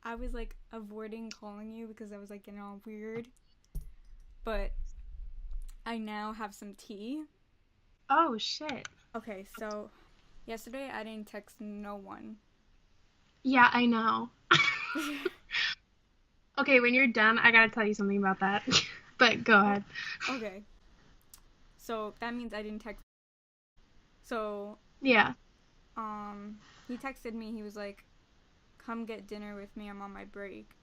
I was like avoiding calling you because I was like getting all weird. But I now have some tea. Oh, shit. Okay, so yesterday I didn't text no one. Yeah, I know. Okay, when you're done, I gotta tell you something about that. But go Oh, ahead. okay. So that means I didn't text. So, Yeah. he texted me. He was like, "Come get dinner with me. I'm on my break."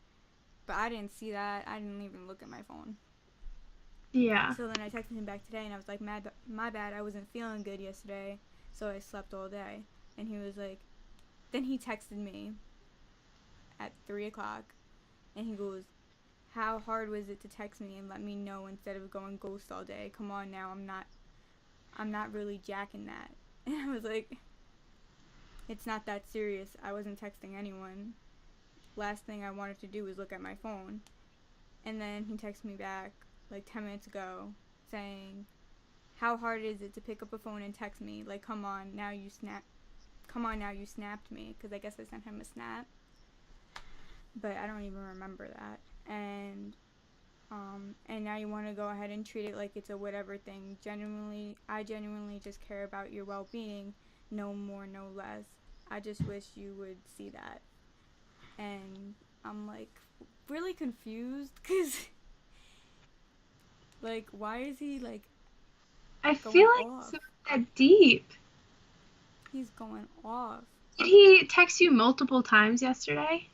But I didn't see that. I didn't even look at my phone. Yeah. So then I texted him back today and I was like, my bad, I wasn't feeling good yesterday, so I slept all day. And he was like, then he texted me at 3 o'clock and he goes, how hard was it to text me and let me know instead of going ghost all day? Come on now, I'm not really jacking that. And I was like, it's not that serious. I wasn't texting anyone. Last thing I wanted to do was look at my phone. And then he texted me back like 10 minutes ago saying, how hard is it to pick up a phone and text me? Like, come on, now you snap. Come on, now you snapped me. Because I guess I sent him a snap. But I don't even remember that. And now you want to go ahead and treat it like it's a whatever thing. I genuinely just care about your well being. No more, no less. I just wish you would see that. And I'm like, really confused. Because, like, why is he, like, I going feel like it's off? not that deep. He's going off. Did he text you multiple times yesterday?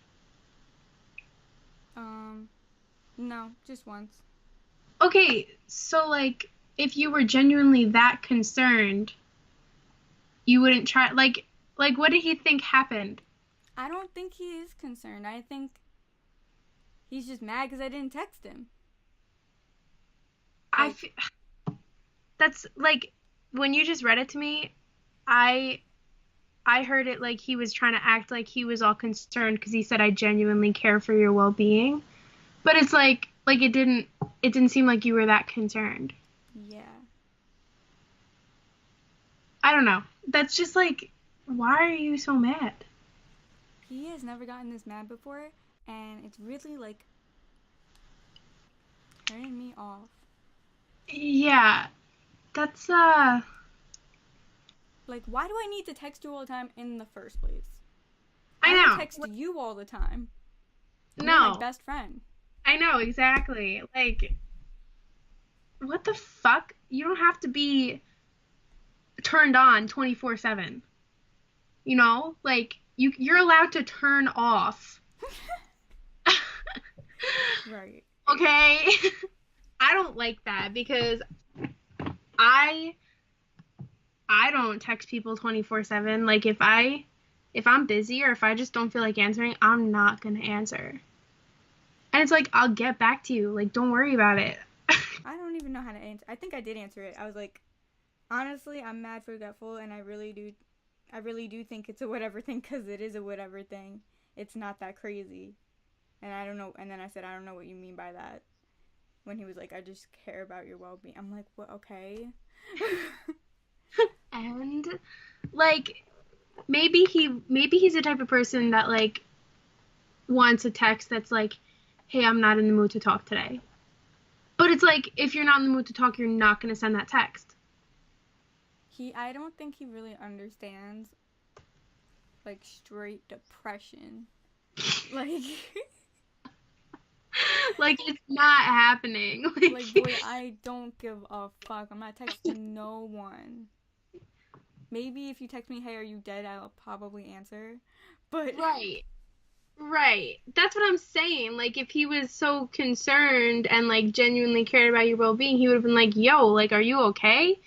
Um, no, just once. Okay, so like, if you were genuinely that concerned, you wouldn't try, like, what did he think happened? I don't think he is concerned. I think he's just mad because I didn't text him. I, Like, f- that's like, when you just read it to me, I I heard it like he was trying to act like he was all concerned because he said I genuinely care for your well-being. But it's like it didn't seem like you were that concerned. yeah. I don't know. That's just like, why are you so mad? He has never gotten this mad before, and it's really, like, turning me off. Yeah, that's Like, why do I need to text you all the time in the first place? I I don't know. text you all the time. You're my No. best friend. I know exactly. Like, what the fuck? You don't have to be turned on 24/7. You know? Like you're allowed to turn off. Right. Okay? I don't like that because I I don't text people 24/7. Like if I'm busy or if I just don't feel like answering, I'm not going to answer. And it's like I'll get back to you. Like don't worry about it. I don't even know how to answer. I think I did answer it. I was like, honestly, I'm mad forgetful, and I really do think it's a whatever thing because it is a whatever thing. It's not that crazy. And I don't know. And then I said, I don't know what you mean by that. When he was like, I just care about your well being. I'm like, what? Okay. And like maybe he's the type of person that like wants a text that's like, "Hey, I'm not in the mood to talk today." But it's like if you're not in the mood to talk, you're not going to send that text. I don't think he really understands, like, straight depression. Like, Like it's not happening. like, boy, I don't give a fuck. I'm not texting no one. Maybe if you text me, hey, are you dead? I'll probably answer. But, Right. Right. That's what I'm saying. Like if he was so concerned and like genuinely cared about your well-being, he would have been like, "Yo, like are you okay?"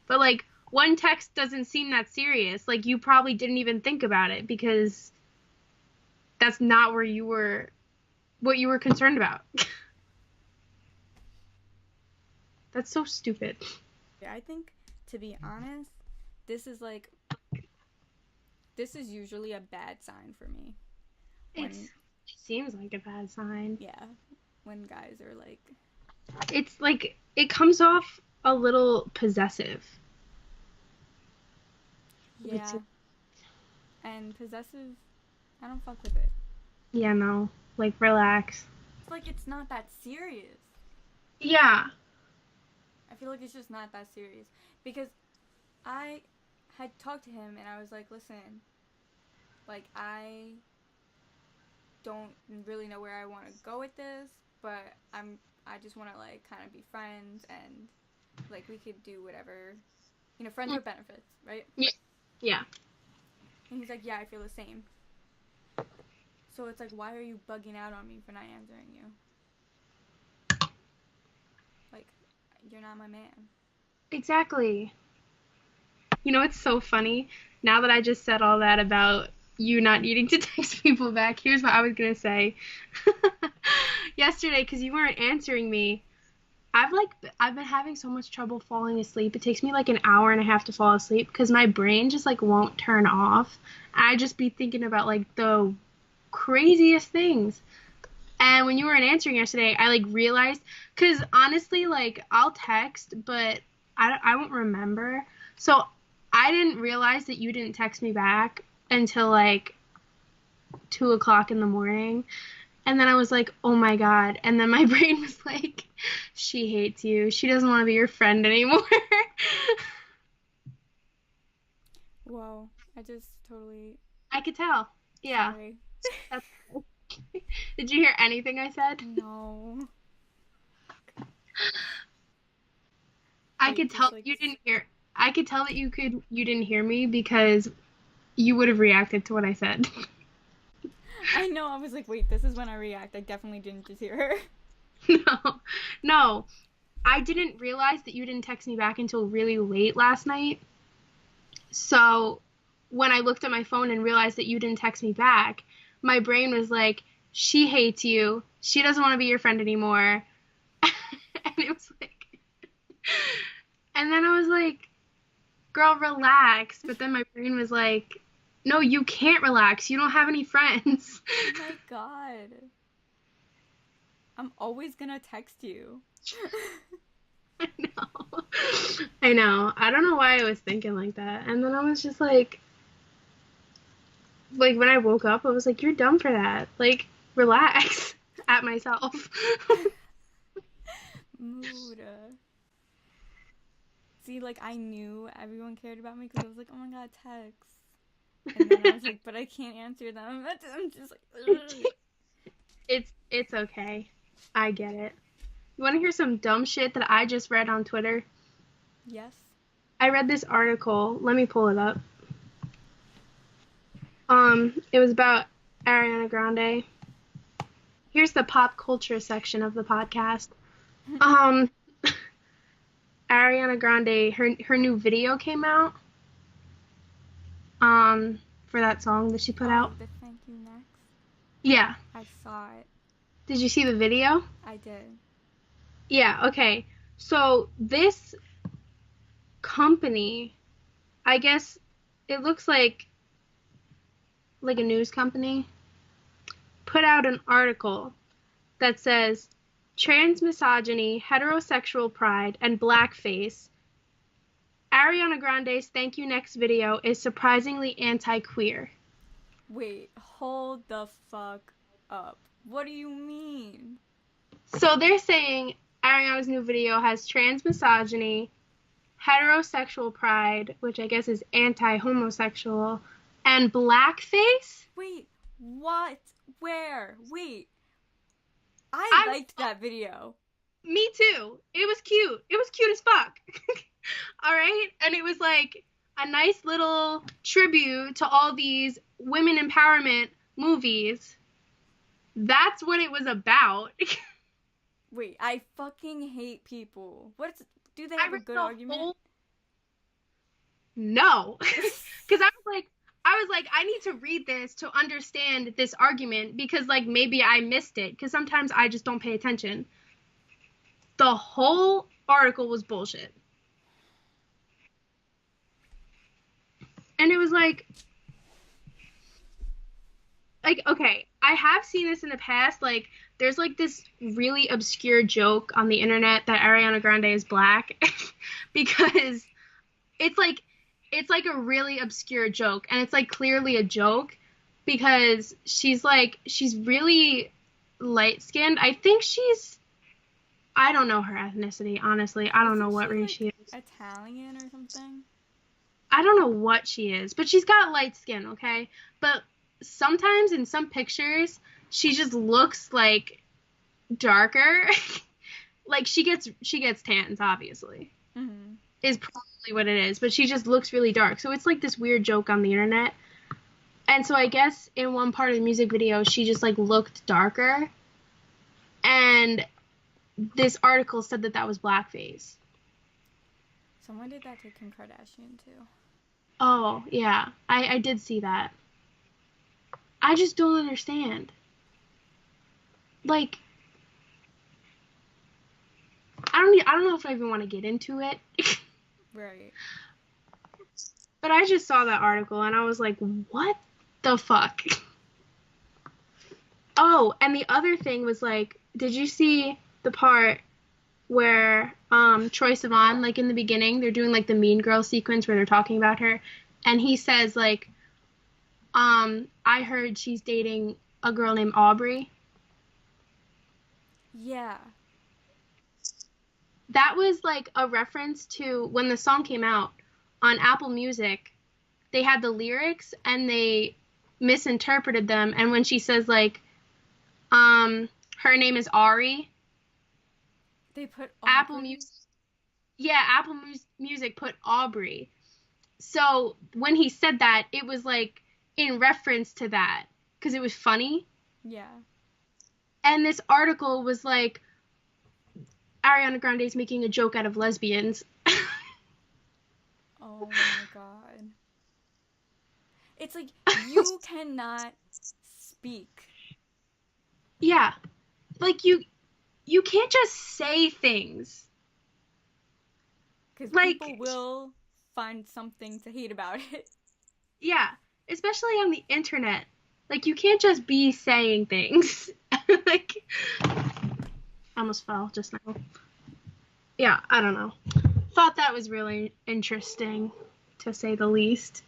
But like one text doesn't seem that serious. Like you probably didn't even think about it because that's not where you were what you were concerned about. That's so stupid. I think, to be honest, this is like, this is usually a bad sign for me. When, It seems like a bad sign. yeah, when guys are like, It's like it comes off a little possessive. Which yeah, and possessive, I don't fuck with it. Yeah, no. Like, relax. It's like it's not that serious. Yeah. I feel like it's just not that serious because I had talked to him and I was like, listen, like I don't really know where I want to go with this, but I just want to like kind of be friends and like we could do whatever, friends with benefits, right? Yeah. Yeah. And he's like, yeah, I feel the same. So it's like, why are you bugging out on me for not answering you? Like, you're not my man. Exactly. You know, it's so funny. Now that I just said all that about you not needing to text people back, here's what I was gonna say. Yesterday, because you weren't answering me, I've been having so much trouble falling asleep. It takes me like an hour and a half to fall asleep because my brain just like won't turn off. I just be thinking about like the craziest things. And when you weren't answering yesterday, I like realized, because honestly, like I'll text, but I won't remember. So I didn't realize that you didn't text me back until like 2 o'clock in the morning. And then I was like, oh my God. And then my brain was like, she hates you. She doesn't want to be your friend anymore. Whoa, I just totally. I could tell. Yeah. Sorry. That's Did you hear anything I said? No. I Wait, could just tell like. you didn't hear. I could tell that you didn't hear me because you would have reacted to what I said. I know, I was like, wait, this is when I react. I definitely didn't just hear her. No. No. I didn't realize that you didn't text me back until really late last night. So when I looked at my phone and realized that you didn't text me back, my brain was like, she hates you. She doesn't want to be your friend anymore. And it was like, and then I was like, girl, relax. But then my brain was like, no, you can't relax. You don't have any friends. Oh my god. I'm always gonna text you. I know. I know. I don't know why I was thinking like that. And then I was just like when I woke up, I was like, you're dumb for that. Like, relax at myself. Mood. See, like, I knew everyone cared about me because I was like, oh my god, text. And then I was like, but I can't answer them. I'm just like, ugh. It's okay. I get it. You want to hear some dumb shit that I just read on Twitter? Yes. I read this article. Let me pull it up. It was about Ariana Grande. Here's the pop culture section of the podcast. Um, Ariana Grande, her new video came out. For that song that she put out. The Thank You Next. Yeah. I saw it. Did you see the video? I did. Yeah, okay. So this company, I guess it looks like a news company, put out an article that says trans misogyny, heterosexual pride, and blackface. Ariana Grande's Thank You Next video is surprisingly anti-queer. Wait, hold the fuck up. What do you mean? So they're saying Ariana's new video has trans misogyny, heterosexual pride, which I guess is anti-homosexual, and blackface? Wait, what? Where? Wait. I liked that video. Me too. It was cute. It was cute as fuck. All right? And it was like a nice little tribute to all these women empowerment movies. That's what it was about. Wait, I fucking hate people. Do they have a good argument? No. Because I was like, I need to read this to understand this argument because like maybe I missed it because sometimes I just don't pay attention. The whole article was bullshit. And it was like, okay, I have seen this in the past. Like, there's like this really obscure joke on the internet that Ariana Grande is black because it's like a really obscure joke and it's like clearly a joke, because she's really light skinned. I think I don't know her ethnicity, honestly. I don't know Isn't what she race like she is. Italian or something? I don't know what she is, but she's got light skin, okay? But sometimes in some pictures, she just looks like darker. Like she gets tans, obviously. Mm-hmm. Is probably what it is, but she just looks really dark. So it's like this weird joke on the internet. And so I guess in one part of the music video, she just like looked darker. And this article said that that was blackface. Someone did that to Kim Kardashian too. Oh, yeah. I did see that. I just don't understand. Like, I don't know if I even want to get into it. Right. But I just saw that article and I was like, what the fuck? Oh, and the other thing was like, did you see the part where Troye Sivan, like in the beginning, they're doing like the Mean Girl sequence where they're talking about her, and he says like, I heard she's dating a girl named Aubrey. Yeah. That was like a reference to when the song came out on Apple Music. They had the lyrics and they misinterpreted them, and when she says like, her name is Ari, They put Apple Aubrey? Music. Yeah, Apple Music put Aubrey. So when he said that, it was like in reference to that because it was funny. Yeah. And this article was like, Ariana Grande's making a joke out of lesbians. Oh my god. It's like you cannot speak. Yeah, like you can't just say things. Because Like, people will find something to hate about it. yeah, especially on the internet. Like, you can't just be saying things. Like, I almost fell just now. Yeah, I don't know. Thought that was really interesting, to say the least.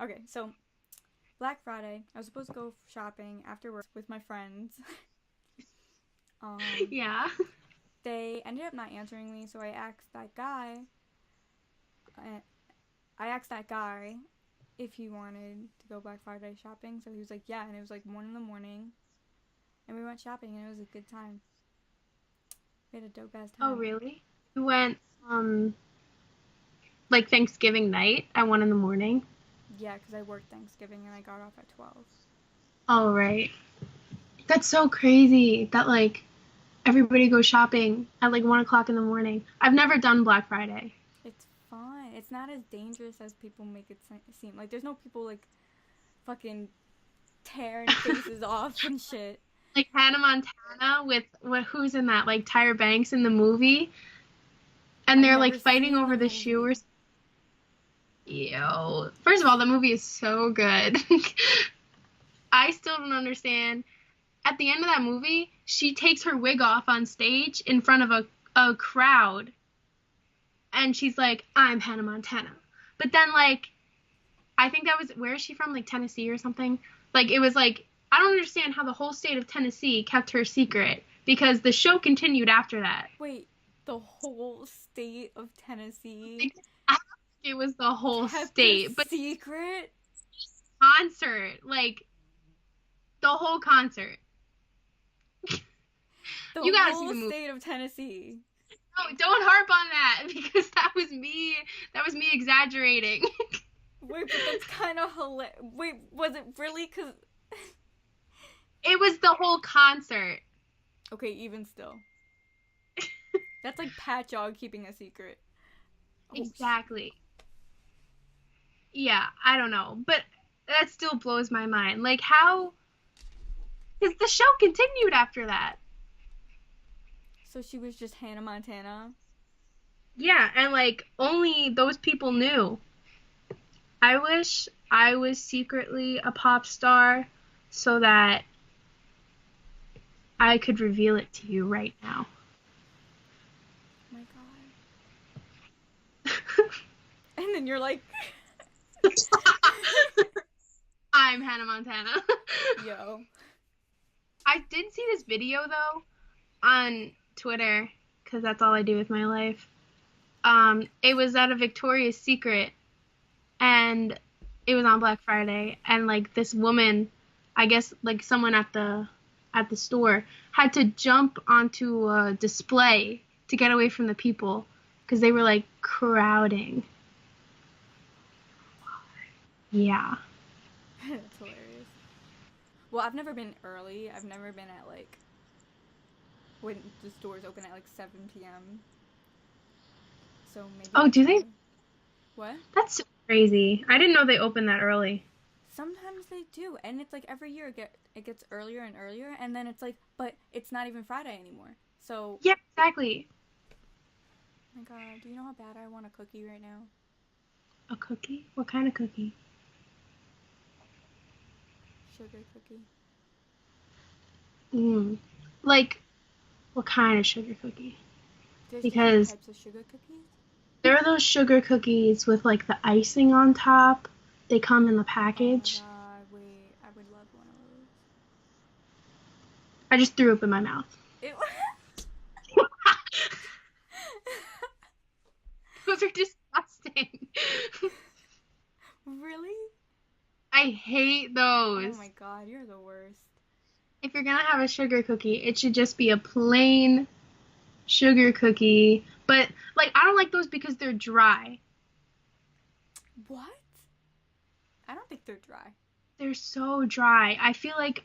Okay, so Black Friday, I was supposed to go shopping after work with my friends. um, Yeah. they ended up not answering me, so I asked that guy. I asked that guy if he wanted to go Black Friday shopping, so he was like, yeah, and it was like 1 in the morning, and we went shopping, and it was a good time. We had a dope ass time. Oh, really? You went, like Thanksgiving night at 1 in the morning? Yeah, because I worked Thanksgiving and I got off at 12. Oh, right. That's so crazy that, like, everybody goes shopping at, like, 1 o'clock in the morning. I've never done Black Friday. It's fun. It's not as dangerous as people make it seem. Like, there's no people, like, fucking tearing faces off and shit. Like Hannah Montana with who's in that? Like Tyra Banks in the movie, and I've they're never like fighting seen over the movie. shoe or. Yo, first of all, the movie is so good. I still don't understand. At the end of that movie, she takes her wig off on stage in front of a crowd, and she's like, "I'm Hannah Montana." But then, like, I think that was, where is she from? Like Tennessee or something? Like, it was like, I don't understand how the whole state of Tennessee kept her secret because the show continued after that. Wait, the whole state of Tennessee Like, I don't think it was the whole kept state, a but secret? concert, like the whole concert. The You gotta see whole the movie. state of Tennessee. No, don't harp on that because that was me. That was me exaggerating. Wait, but that's kind of hilarious. Wait, was it really? Because... It was the whole concert. Okay, even still. That's like Patchogue keeping a secret. Oh, Exactly. Yeah, I don't know, but that still blows my mind. Like, how? Because the show continued after that. So she was just Hannah Montana? Yeah, and like only those people knew. I wish I was secretly a pop star so that I could reveal it to you right now. Oh my god. And then you're like... I'm Hannah Montana. Yo. I did see this video though on Twitter because that's all I do with my life. It was at a Victoria's Secret, and it was on Black Friday, and like this woman, I guess like someone at the store had to jump onto a display to get away from the people because they were like crowding. Yeah. That's hilarious. Well, I've never been early. I've never been at like when the stores open at like 7 p.m. So maybe. Oh, do they? What? That's so crazy. I didn't know they opened that early. Sometimes they do, and it's like every year it gets earlier and earlier, and then it's like, but it's not even Friday anymore. So. Yeah, exactly. Oh my God, do you know how bad I want a cookie right now? A cookie? What kind of cookie? Sugar cookie. Like, what kind of sugar cookie? There's because different types of sugar cookies? There are those sugar cookies with like the icing on top. They come in the package. Oh my God, wait, I would love one of those. I just threw up in my mouth. Ew. Those are disgusting. Really? I hate those. Oh my God, you're the worst. If you're gonna have a sugar cookie, it should just be a plain sugar cookie. But like, I don't like those because they're dry. What? I don't think they're dry. They're so dry. I feel like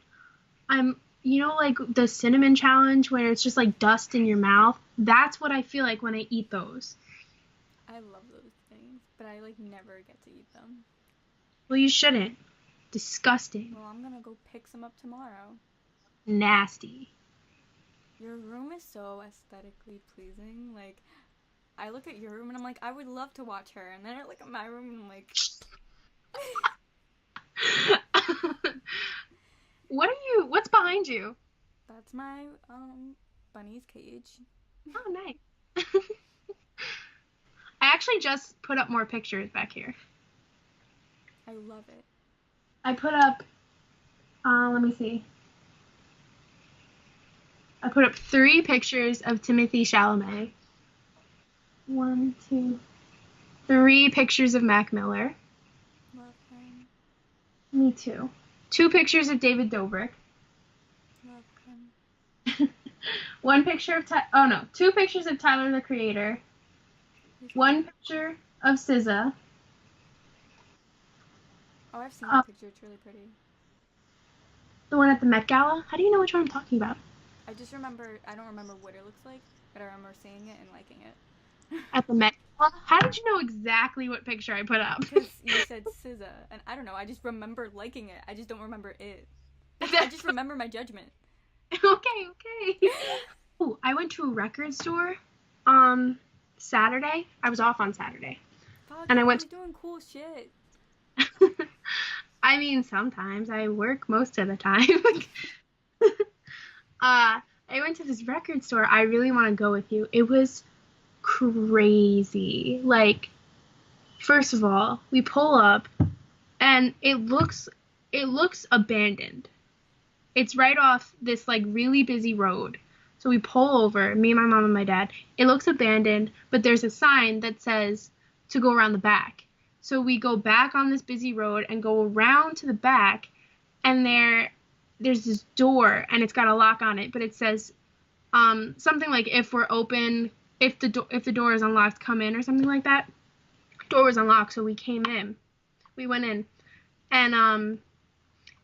like the cinnamon challenge where it's just like dust in your mouth. That's what I feel like when I eat those. I love those things, but I like never get to eat them. Well, you shouldn't. Disgusting. Well, I'm gonna go pick some up tomorrow. Nasty. Your room is so aesthetically pleasing. Like, I look at your room and I'm like, I would love to watch her. And then I look at my room and I'm like... What's behind you? That's my, bunny's cage. Oh, nice. I actually just put up more pictures back here. I love it. I put up, let me see. I put up 3 pictures of Timothée Chalamet. 1, 2, 3 pictures of Mac Miller. Love him. Me too. 2 pictures of David Dobrik. Love him. 2 pictures of Tyler, the Creator. 1 picture of SZA. Oh, I've seen that picture. It's really pretty. The one at the Met Gala? How do you know which one I'm talking about? I don't remember what it looks like, but I remember seeing it and liking it. At the Met Gala? How did you know exactly what picture I put up? Because you said SZA, and I don't know, I just remember liking it. I just don't remember it. I just remember my judgment. Okay. Oh, I went to a record store Saturday. I was off on Saturday. Fuck, and I went you're doing cool shit. I mean, sometimes I work most of the time. I went to this record store. I really want to go with you. It was crazy. Like, first of all, we pull up and it looks abandoned. It's right off this like really busy road. So we pull over, me, my mom, and my dad. It looks abandoned, but there's a sign that says to go around the back. So we go back on this busy road and go around to the back, and there's this door, and it's got a lock on it, but it says something like if we're open, if the door is unlocked, come in, or something like that. Door was unlocked, so we came in. We went in, and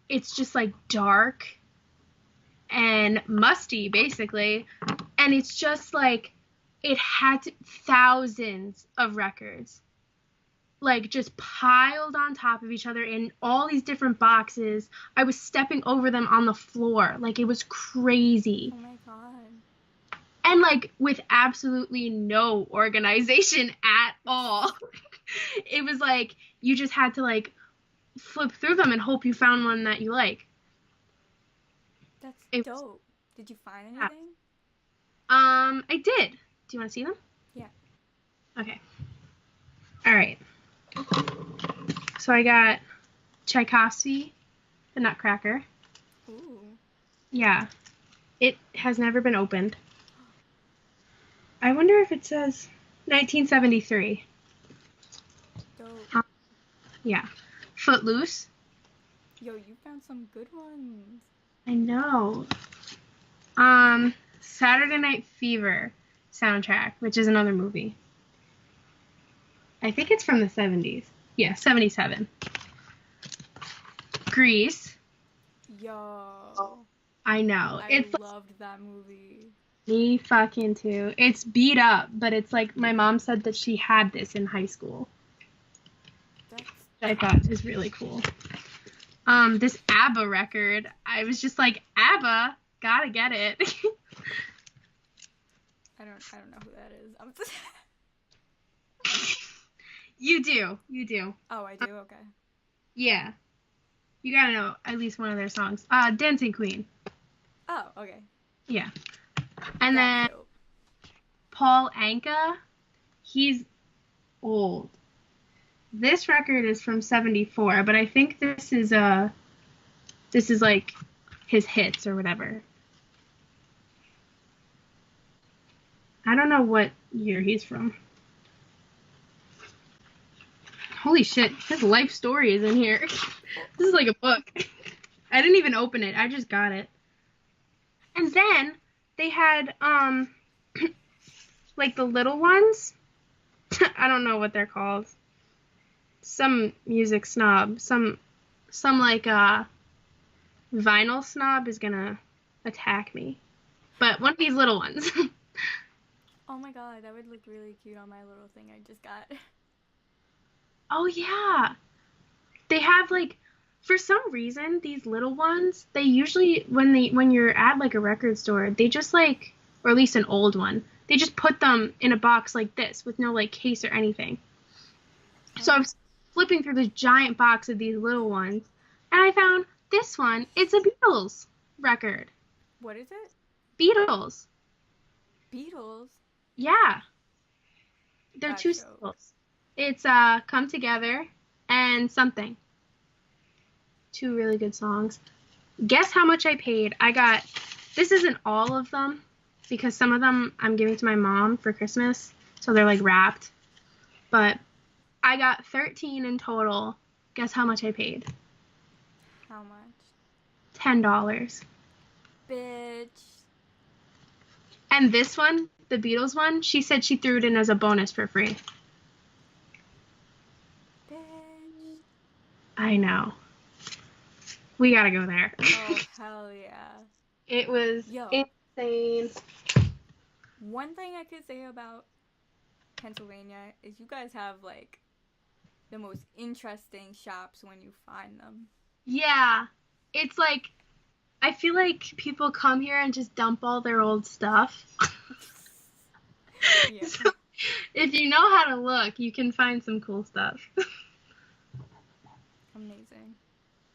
it's just like dark and musty, basically, and it's just like it had thousands of records. Like, just piled on top of each other in all these different boxes. I was stepping over them on the floor. Like, it was crazy. Oh my God. And, like, with absolutely no organization at all. It was like, you just had to, like, flip through them and hope you found one that you like. That's dope. Did you find anything? I did. Do you want to see them? Yeah. Okay. All right. So I got Tchaikovsky, the Nutcracker. Ooh. Yeah. It has never been opened. I wonder if it says 1973. Dope. Yeah. Footloose. Yo, you found some good ones. I know. Saturday Night Fever soundtrack, which is another movie. I think it's from the 70s. Yeah, 77. Grease. Yo. I know. I It's loved that movie. me fucking too. It's beat up, but it's like my mom said that she had this in high school. That's I thought was really cool. This ABBA record, I was just like, ABBA, gotta get it. I don't know who that is. I'm just You do. Oh, I do? Okay. Yeah. You gotta know at least one of their songs. Dancing Queen. Oh, okay. Yeah. And That's then dope. Paul Anka, he's old. This record is from 74, but I think this is like his hits or whatever. I don't know what year he's from. Holy shit, his life story is in here. This is like a book. I didn't even open it. I just got it. And then they had like the little ones. I don't know what they're called. Some music snob, some like vinyl snob is gonna attack me. But one of these little ones. Oh my god, that would look really cute on my little thing I just got. Oh yeah. They have like for some reason these little ones, they usually when you're at like a record store, they just like or at least an old one, they just put them in a box like this with no like case or anything. So I was flipping through this giant box of these little ones, and I found this one. It's a Beatles record. What is it? Beatles. Beatles? Yeah. They're That's two dope. singles. It's Come Together and Something. Two really good songs. Guess how much I paid? This isn't all of them because some of them I'm giving to my mom for Christmas, so they're like wrapped. But I got 13 in total. Guess how much I paid? How much? $10. Bitch. And this one, the Beatles one, she said she threw it in as a bonus for free. Bitch. I know. We gotta go there. Oh, hell yeah. It was insane. One thing I could say about Pennsylvania is you guys have, like, the most interesting shops when you find them. Yeah. It's like, I feel like people come here and just dump all their old stuff. Yeah. So, if you know how to look, you can find some cool stuff. Amazing.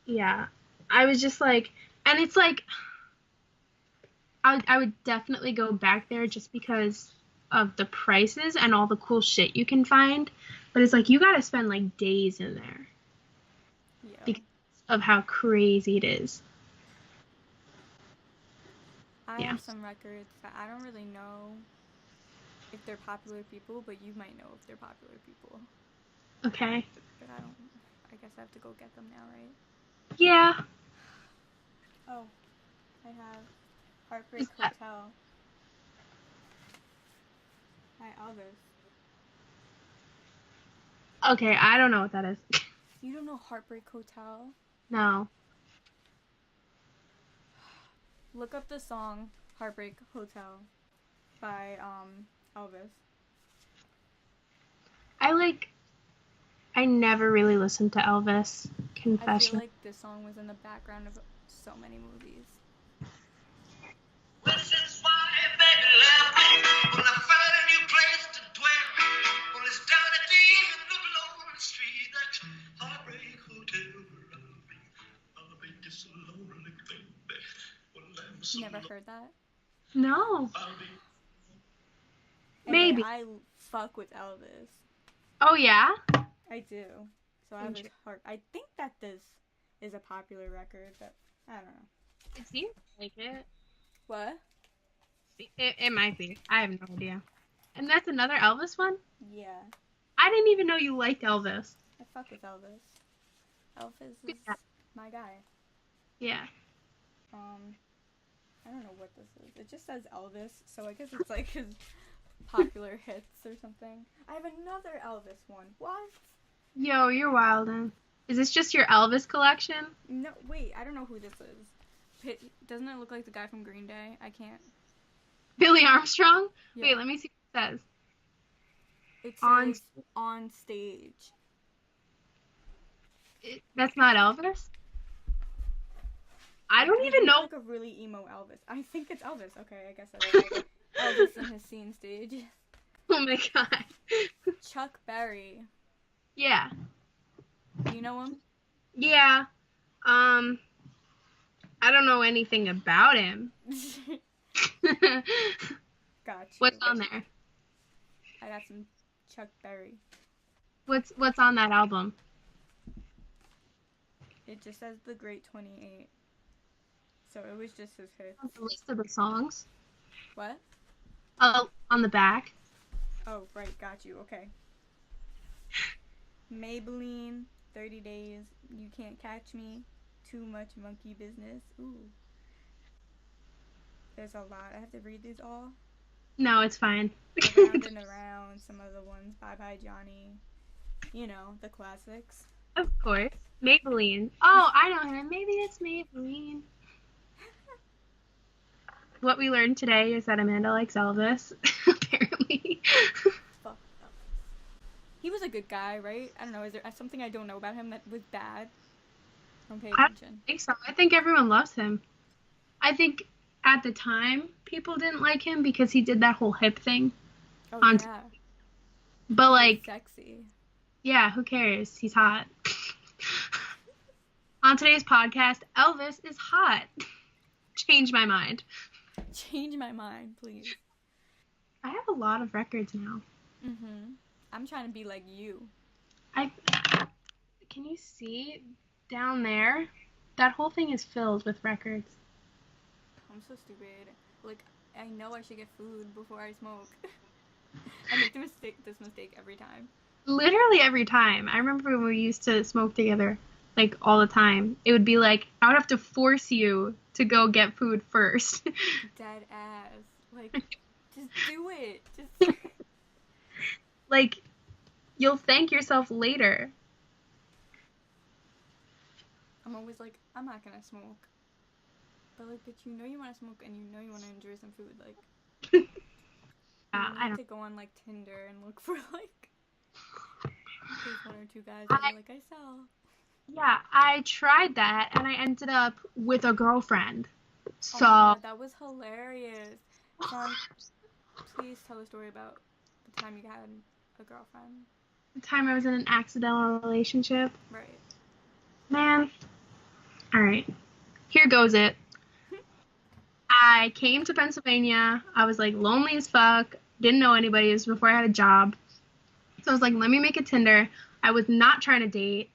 Yeah. I was just like, and it's like, I would definitely go back there just because of the prices and all the cool shit you can find. But it's like, you gotta spend like days in there Yeah. because of how crazy it is. I Yeah. have some records that I don't really know if they're popular people, but you might know if they're popular people. Okay. But I guess I have to go get them now, right? Yeah. Oh, I have Heartbreak Hotel by Elvis. Okay, I don't know what that is. You don't know Heartbreak Hotel? No. Look up the song Heartbreak Hotel by Elvis. I never really listened to Elvis. I Confession. feel like this song was in the background of so many movies. This is why baby left me when I found a new place to dwell. Well, it's down at the end of Lonely Street, that Heartbreak Hotel where I'll be just so lonely, baby. Well, I'm so Never heard that? No. I'll be Anyway, Maybe. I fuck with Elvis. Oh yeah? I do. So I have his heart. I think that this is a popular record, but I don't know. It seems like it. What? It might be. I have no idea. And that's another Elvis one? Yeah. I didn't even know you liked Elvis. I fuck with Elvis. Elvis is Yeah. my guy. Yeah. I don't know what this is. It just says Elvis, so I guess it's like his popular hits or something. I have another Elvis one. What? Yo, you're wildin'. Is this just your Elvis collection? No, wait, I don't know who this is. Doesn't it look like the guy from Green Day? I can't. Billy Armstrong? Yeah. Wait, let me see what it says. It On- says on stage. That's not Elvis? I don't He even looks know. like a really emo Elvis. I think it's Elvis. Okay, I guess that is Elvis in his scene stage. Oh my god. Chuck Berry. Yeah. Do you know him? Yeah. I don't know anything about him. Got you. What's on there? I got some Chuck Berry. What's on that album? It just says The Great 28. So it was just his hits. The list of the songs. What? Oh, on the back. Oh, right, got you. Okay. Maybelline, 30 Days, You Can't Catch Me, Too Much Monkey Business. Ooh. There's a lot. I have to read these all. No, it's fine. Around and Around, some other ones. Bye Bye Johnny. You know, the classics. Of course. Maybelline. Oh, I know him. Maybe it's Maybelline. What we learned today is that Amanda likes Elvis, apparently. Fuck Elvis. He was a good guy, right? I don't know. Is there something I don't know about him that was bad? Don't pay I attention. think so. I think everyone loves him. I think at the time people didn't like him because he did that whole hip thing. Oh, on- yeah. But like, Sexy. yeah, who cares? He's hot. On today's podcast, Elvis is hot. Change my mind. Change my mind, please. I have a lot of records now. Mm-hmm. I'm trying to be like you. Can you see down there? That whole thing is filled with records. I'm so stupid. Like, I know I should get food before I smoke. I make this mistake every time. Literally every time. I remember when we used to smoke together, like all the time. It would be like, I would have to force you to go get food first. Dead ass. Like, just do it. Just. Like, you'll thank yourself later. I'm always like, I'm not gonna smoke. But like, but you know you want to smoke and you know you want to enjoy some food. Like, you I need don't. to go on like Tinder and look for like there's one or two guys that are like I sell. Yeah, I tried that and I ended up with a girlfriend. So, Oh my God, that was hilarious. Son, please tell a story about the time you had a girlfriend. the time I was in an accidental relationship. Right. Man. Alright. Here goes it. I came to Pennsylvania. I was like lonely as fuck. Didn't know anybody. It was before I had a job. So I was like, let me make a Tinder. I was not trying to date.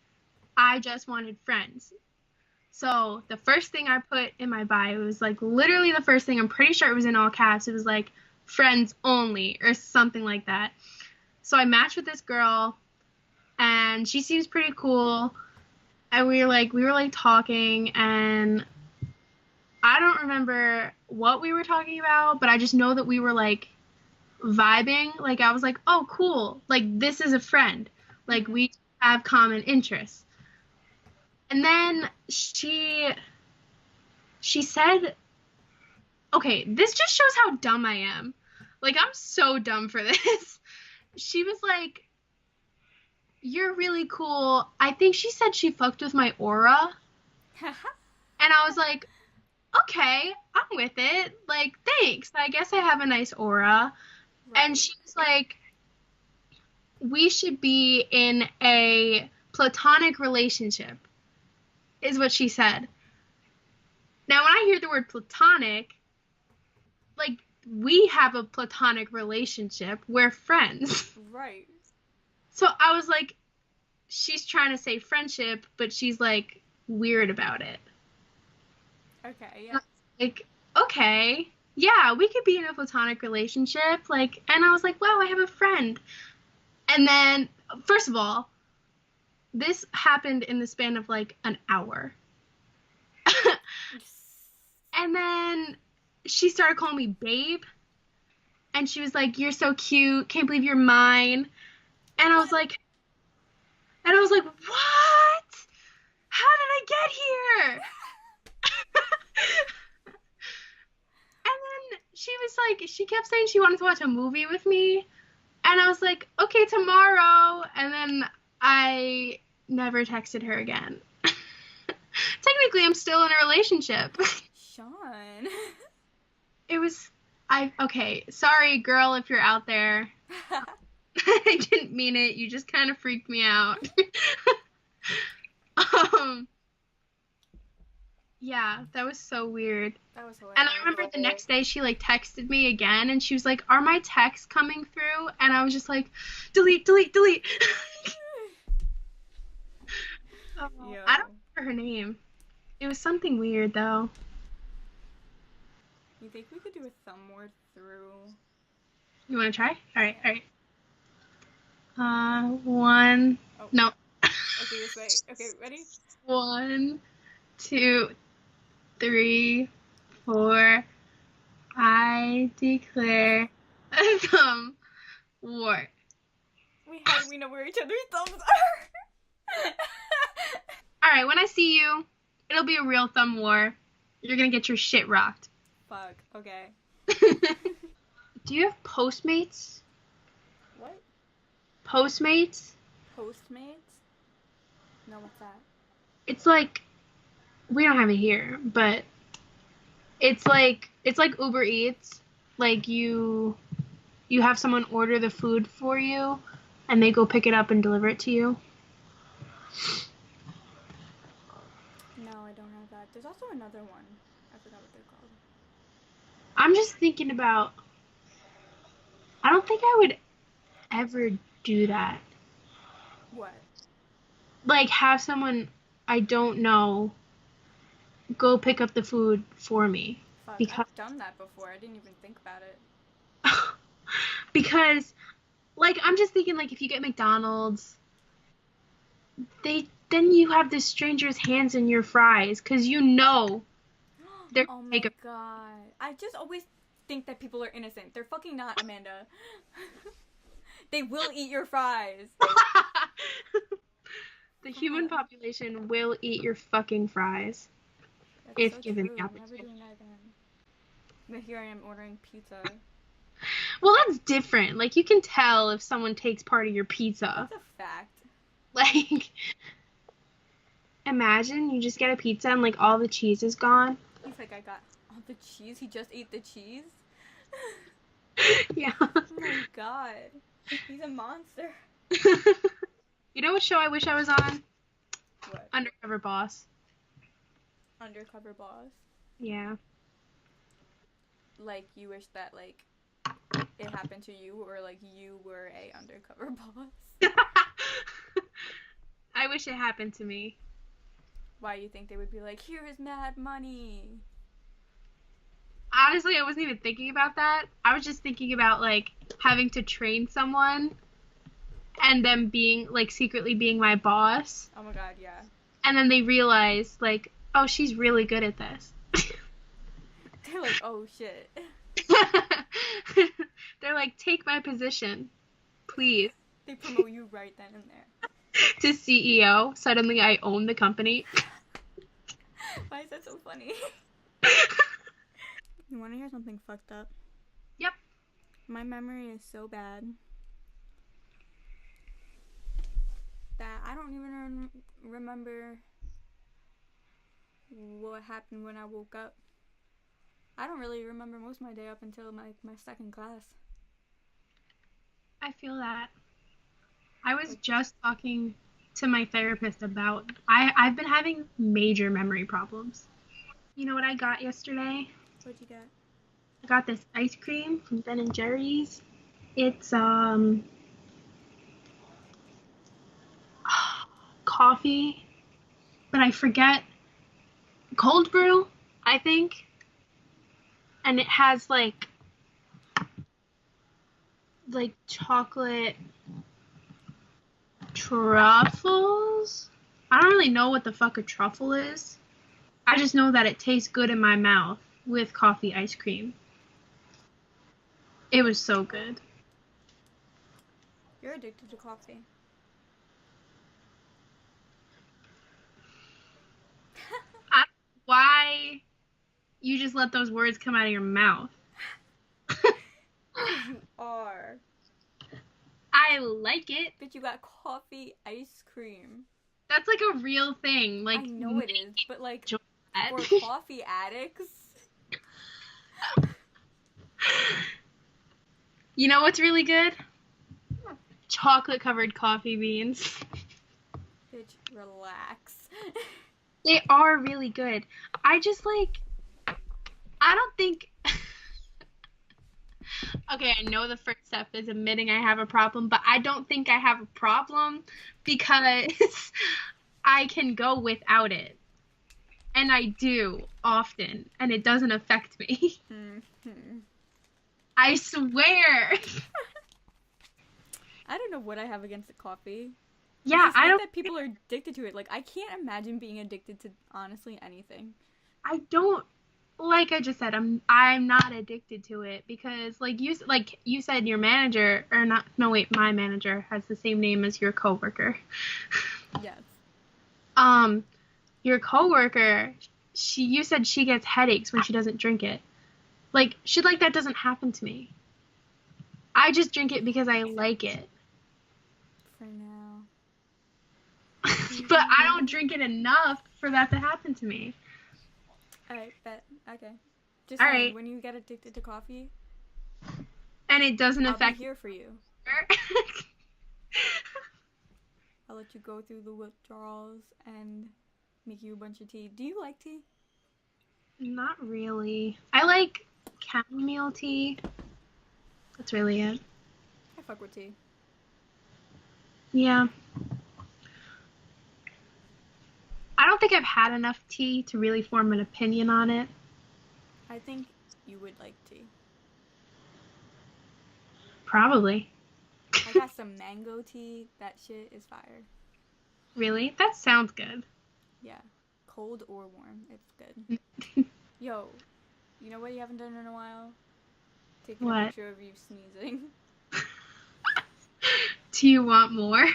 I just wanted friends. So the first thing I put in my bio, it was like literally the first thing. I'm pretty sure it was in all caps. It was like friends only or something like that. So I matched with this girl and she seems pretty cool. And we were like talking and I don't remember what we were talking about, but I just know that we were like vibing. Like I was like, oh, cool. Like this is a friend. Like we have common interests. And then she said, okay, this just shows how dumb I am. Like I'm so dumb for this. She was like, you're really cool. I think she said she fucked with my aura. And I was like, okay, I'm with it. Like, thanks. I guess I have a nice aura. Right. And she was like, we should be in a platonic relationship, is what she said. Now, when I hear the word platonic, like, we have a platonic relationship. We're friends. Right. So I was like, she's trying to say friendship, but she's like weird about it. Okay, yeah. Like, okay, yeah, we could be in a platonic relationship. Like, and I was like, wow, I have a friend. And then, first of all, this happened in the span of like an hour. And then she started calling me babe. And she was like, you're so cute. Can't believe you're mine. And I was like, what? How did I get here? And then she was like, she kept saying she wanted to watch a movie with me. And I was like, okay, tomorrow. And then I never texted her again. Technically, I'm still in a relationship. Sean. Okay, sorry, girl, if you're out there. I didn't mean it. You just kind of freaked me out. Yeah, that was so weird. That was hilarious. And I remember the next day she like texted me again and she was like, are my texts coming through? And I was just like, delete, delete, delete. I don't remember her name. It was something weird though. You think we could do a thumb word through? You want to try? All right. One. Oh. No. Okay, this way. Okay, ready? 1, 2, 3, 4. I declare a thumb war. How do we know where each other's thumbs are? Alright, when I see you, it'll be a real thumb war. You're gonna get your shit rocked. Fuck, okay. Do you have Postmates? What? Postmates? Postmates? No, what's that? It's like, we don't have it here, but it's like Uber Eats. Like you have someone order the food for you and they go pick it up and deliver it to you. No, I don't have that. There's also another one. I forgot what they're called. I'm just thinking about, I don't think I would ever do that. What? Like have someone I don't know go pick up the food for me. Fuck, Because I've done that before. I didn't even think about it. because like I'm just thinking like if you get McDonald's, then you have this stranger's hands in your fries because you know they're Oh my god. I just always think that people are innocent. They're fucking not, Amanda. They will eat your fries. The human population will eat your fucking fries. That's If so given true. the I'm never opportunity. doing that again. But here I am ordering pizza. Well, that's different. Like you can tell if someone takes part of your pizza. That's a fact. Like imagine you just get a pizza and like all the cheese is gone. He's like, I got all the cheese. He just ate the cheese. Yeah. Oh my god. He's a monster. You know what show I wish I was on? What? Undercover Boss. Undercover Boss. Yeah. Like, you wish that, like, it happened to you, or, like, you were a undercover boss? I wish it happened to me. Why you think they would be like, here is mad money? Honestly, I wasn't even thinking about that. I was just thinking about, like, having to train someone and them being, like, secretly being my boss. Oh my god, yeah. And then they realize, like, oh, she's really good at this. They're like, oh shit. They're like, take my position, please. They promote you right then and there. To CEO. Suddenly I own the company. Why is that so funny? You want to hear something fucked up? Yep. My memory is so bad that I don't even remember what happened when I woke up. I don't really remember most of my day up until my second class. I feel that. I was just talking to my therapist about I've been having major memory problems. You know what I got yesterday? What'd you get? I got this ice cream from Ben & Jerry's. It's coffee, but I forget. Cold brew, I think. And it has like chocolate truffles. I don't really know what the fuck a truffle is. I just know that it tastes good in my mouth with coffee ice cream. It was so good. You're addicted to coffee. Why you just let those words come out of your mouth? You are. I like it. But you got coffee ice cream. That's like a real thing. Like I know it is, but like enjoy that. for coffee addicts. You know what's really good? Chocolate covered coffee beans. Bitch, relax. They are really good. I just like, I don't think. Okay, I know the first step is admitting I have a problem, but I don't think I have a problem because I can go without it. And I do often, and it doesn't affect me. Mm-hmm. I swear. I don't know what I have against the coffee. Yeah, It's just I like don't. that people are addicted to it. Like, I can't imagine being addicted to honestly anything. I don't. Like I just said, I'm not addicted to it because like you said your manager or not, no wait, my manager has the same name as your coworker. Yes. Your coworker, you said she gets headaches when she doesn't drink it. Like shit like that doesn't happen to me. I just drink it because I like it. For now. But I don't drink it enough for that to happen to me. Alright, bet. Okay. Just All saying, right. when you get addicted to coffee, And it doesn't I'll affect be here for you. I'll let you go through the withdrawals and make you a bunch of tea. Do you like tea? Not really. I like chamomile tea. That's really it. I fuck with tea. Yeah. I don't think I've had enough tea to really form an opinion on it. I think you would like tea. Probably. I got some mango tea. That shit is fire. Really? That sounds good. Yeah. Cold or warm. It's good. Yo, you know what you haven't done in a while? Taking a What? picture of you sneezing. Do you want more?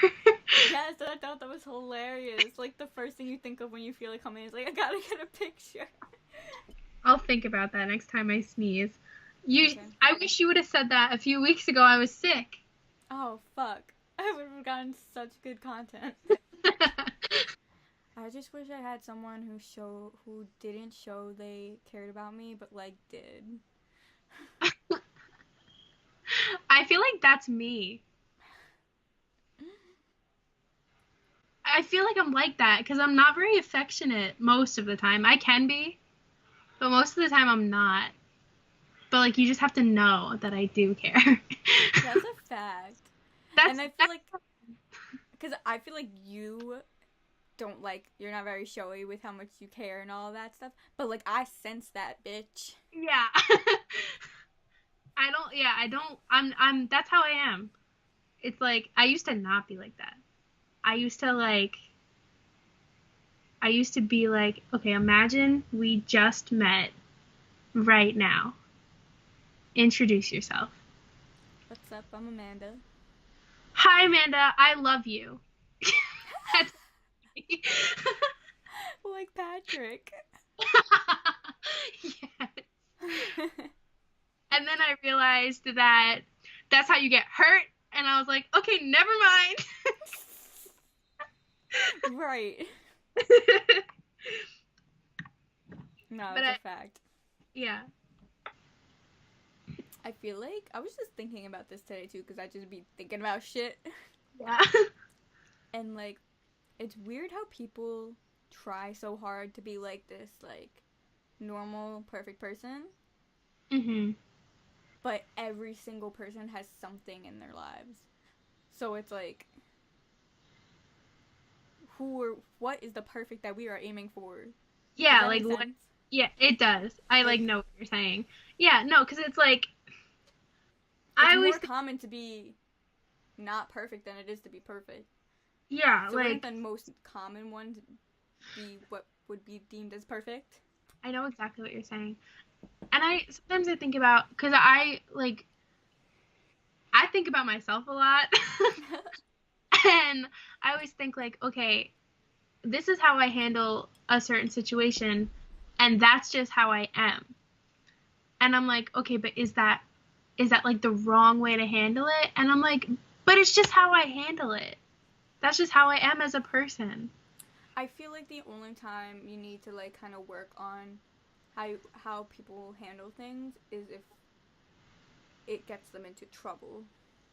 Yes, I thought that was hilarious. Like, the first thing you think of when you feel like coming is like, I gotta get a picture. I'll think about that next time I sneeze. Okay. I wish you would have said that a few weeks ago. I was sick. Oh, fuck. I would have gotten such good content. I just wish I had someone who didn't show they cared about me, but like did. I feel like that's me. I feel like I'm like that because I'm not very affectionate most of the time. I can be, but most of the time I'm not. But like you just have to know that I do care. That's a fact. And I feel like, because I feel like you don't like, you're not very showy with how much you care and all that stuff. But like, I sense that, bitch. Yeah. That's how I am. It's like, I used to not be like that. I used to be like, okay, imagine we just met right now. Introduce yourself. What's up? I'm Amanda. Hi, Amanda. I love you. That's Like Patrick. Yes. And then I realized that that's how you get hurt. And I was like, okay, never mind. Right. No, But it's a fact. Yeah. I feel like, I was just thinking about this today too, because I just be thinking about shit. Yeah. And like, it's weird how people try so hard to be like this, like, normal, perfect person. Mhm. But every single person has something in their lives. So it's like, what is the perfect that we are aiming for? Does Yeah, that like make what? sense? Yeah, it does. I like Like, know what you're saying. Yeah, no, because it's like it's I always more common to be not perfect than it is to be perfect. yeah, So wouldn't like the most common one be what would be deemed as perfect? I know exactly what you're saying. And I sometimes I think about because I think about myself a lot. And I always think like, okay, this is how I handle a certain situation and that's just how I am. And I'm like, okay, but is that like the wrong way to handle it? And I'm like, but it's just how I handle it. That's just how I am as a person. I feel like the only time you need to like kind of work on how people handle things is if it gets them into trouble.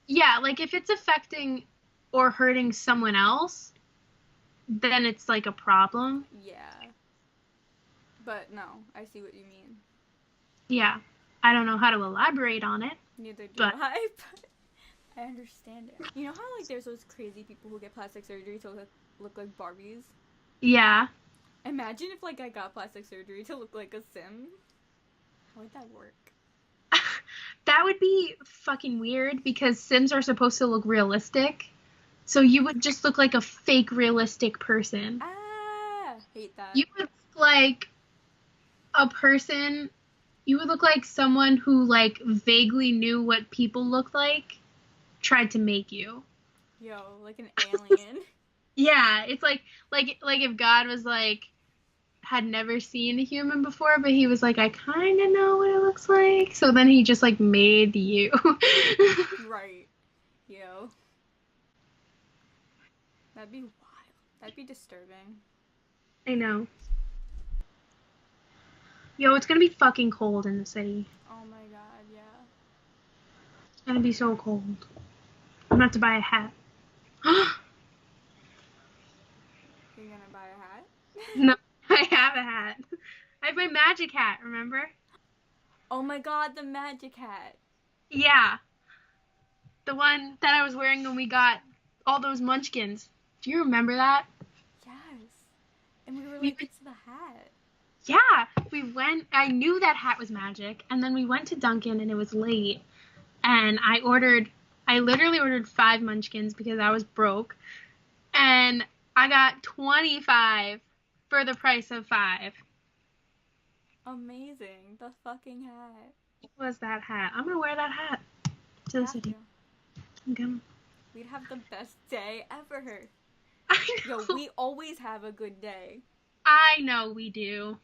Yeah, like if it's affecting or hurting someone else, then it's like a problem. Yeah. But no, I see what you mean. Yeah. I don't know how to elaborate on it, Neither do but I, but I understand it. You know how like there's those crazy people who get plastic surgery to look like Barbies? yeah. Imagine if like I got plastic surgery to look like a Sim. How would that work? That would be fucking weird because Sims are supposed to look realistic. So you would just look like a fake realistic person. Ah, hate that. You would look like a person, you would look like someone who like vaguely knew what people looked like, tried to make you. Yo, like an alien. Yeah, it's like if God was like had never seen a human before, but he was like, I kind of know what it looks like. So then he just like made you. Right. Yo. That'd be wild. That'd be disturbing. I know. Yo, it's gonna be fucking cold in the city. Oh my god, yeah. It's gonna be so cold. I'm gonna have to buy a hat. You're gonna buy a hat? No, I have a hat. I have my magic hat, remember? Oh my god, the magic hat. Yeah. The one that I was wearing when we got all those munchkins. Do you remember that? Yes. And we were We like, went, it's the hat. yeah, we went. I knew that hat was magic, and then we went to Dunkin' and it was late, and I literally ordered 5 munchkins because I was broke, and I got 25 for the price of 5. Amazing. The fucking hat. What was that hat? I'm gonna wear that hat to the Have city. to. I'm gonna. We'd have the best day ever. I Yo, know. we always have a good day. I know we do.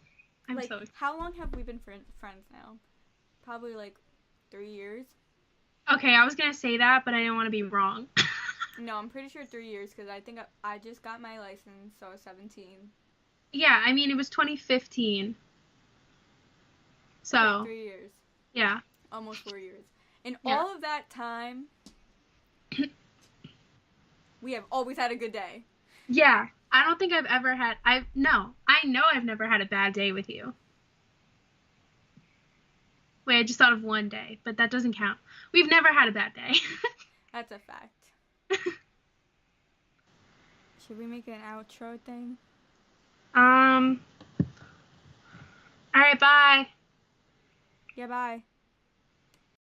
I'm Like, so excited. how long have we been friends now? Probably like 3 years. Okay, I was gonna say that, but I didn't want to be wrong. No, I'm pretty sure 3 years because I think I just got my license, so I was 17. Yeah, I mean it was 2015. So, Okay, 3 years. yeah. Almost 4 years. In Yeah. all of that time, we have always had a good day. Yeah. I don't think I've ever had I know I've never had a bad day with you. Wait, I just thought of one day, but that doesn't count. We've never had a bad day. That's a fact. Should we make an outro thing? All right, bye. Yeah, bye.